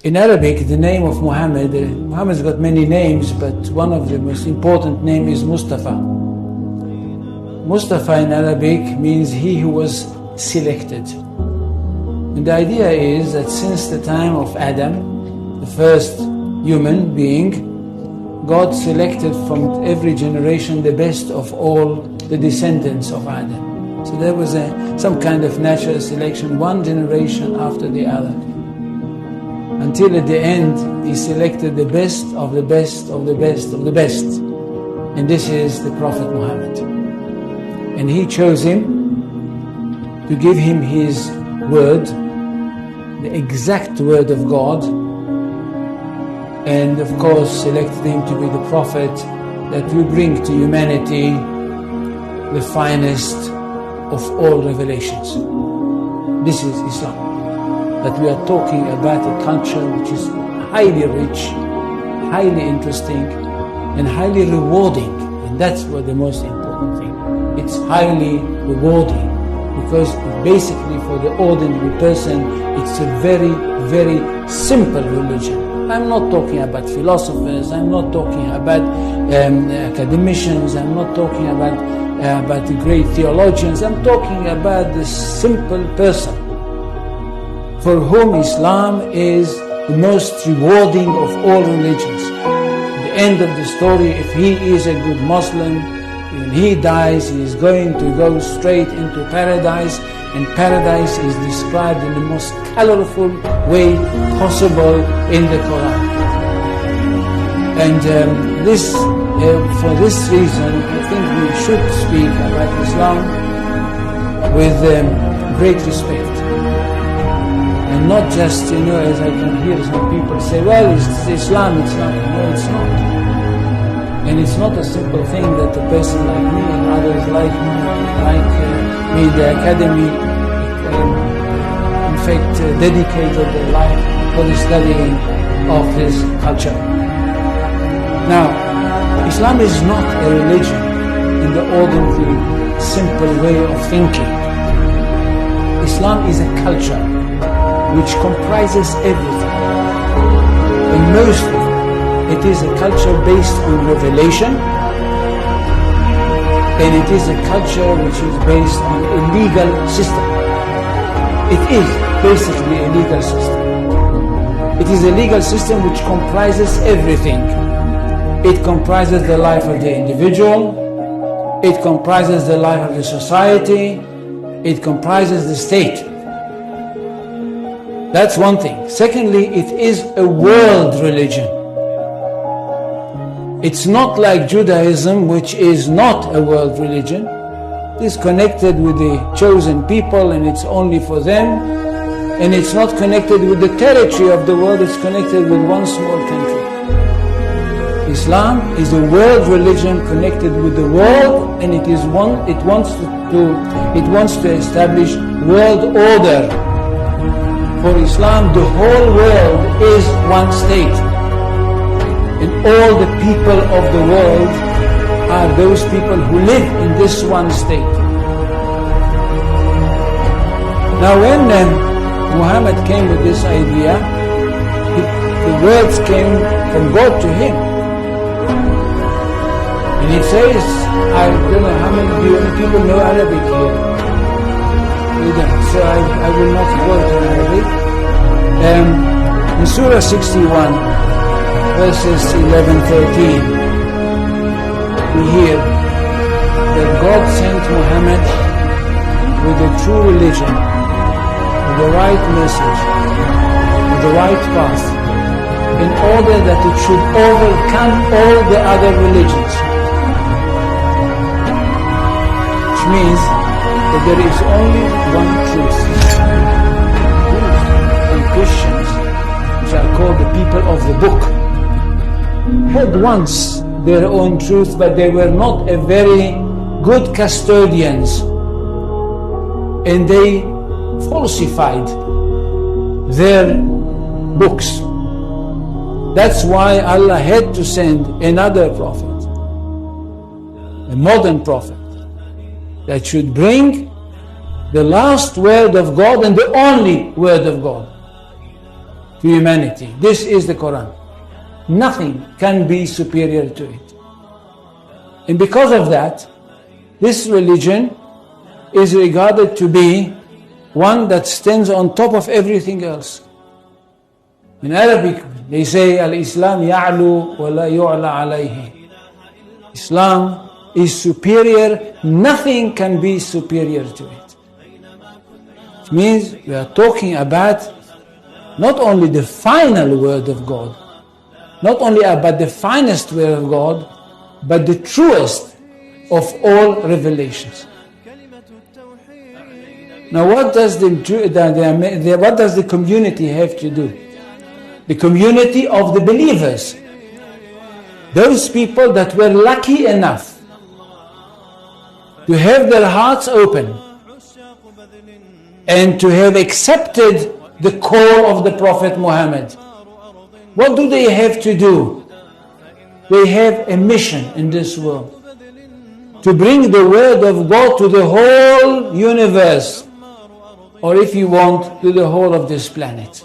In Arabic, the name of Muhammad, Muhammad's got many names, but one of the most important names is Mustafa. Mustafa in Arabic means he who was selected. And the idea is that since the time of Adam, the first human being, God selected from every generation the best of all the descendants of Adam. So there was some kind of natural selection, one generation after the other. Until at the end, he selected the best of the best of the best of the best. And this is the Prophet Muhammad. And he chose him to give him his word, the exact word of God, and of course selected him to be the prophet that will bring to humanity the finest of all revelations. This is Islam. That we are talking about a culture which is highly rich, highly interesting, and highly rewarding. And that's what the most important thing. It's highly rewarding because basically for the ordinary person, it's a very, very simple religion. I'm not talking about philosophers, I'm not talking about academicians, I'm not talking about the great theologians, I'm talking about the simple person for whom Islam is the most rewarding of all religions. At the end of the story, if he is a good Muslim, when he dies, he is going to go straight into paradise, and paradise is described in the most colorful way possible in the Quran. And for this reason, I think we should speak about Islam with great respect. And not just, as I can hear some people say, well, it's Islam, it's not. No, it's not. And it's not a simple thing that a person like me and others like me, the academy, in fact, dedicated their life for the studying of this culture. Now, Islam is not a religion in the ordinary, simple way of thinking. Islam is a culture which comprises everything. And most of it is a culture based on revelation, and it is a culture which is based on a legal system. It is basically a legal system. It is a legal system which comprises everything. It comprises the life of the individual, it comprises the life of the society, it comprises the state. That's one thing. Secondly, it is a world religion. It's not like Judaism, which is not a world religion. It's connected with the chosen people and it's only for them. And it's not connected with the territory of the world, it's connected with one small country. Islam is a world religion connected with the world, and it wants to establish world order. For Islam, the whole world is one state. And all the people of the world are those people who live in this one state. Now when Muhammad came with this idea, the words came from God to him. And it says, I don't know how many people know Arabic here. So I will not quote in Arabic. In Surah 61, verses 11-13, we hear that God sent Muhammad with a true religion, with the right message, with the right path, in order that it should overcome all the other religions. Which means that there is only one truth. Jews and Christians, which are called the people of the book, had once their own truth, but they were not a very good custodians, and they falsified their books. That's why Allah had to send another prophet, a modern prophet, that should bring the last word of God and the only word of God. to humanity. This is the Quran. Nothing can be superior to it. And because of that, this religion is regarded to be one that stands on top of everything else. In Arabic, they say, Al-Islam ya'lu wa la yu'la alayhi. Islam is superior, nothing can be superior to it. It means we are talking about not only the final word of God, not only about the finest word of God, but the truest of all revelations. Now what does the community have to do? The community of the believers, those people that were lucky enough to have their hearts open and to have accepted the call of the Prophet Muhammad. What do they have to do? They have a mission in this world, to bring the word of God to the whole universe, or if you want, to the whole of this planet.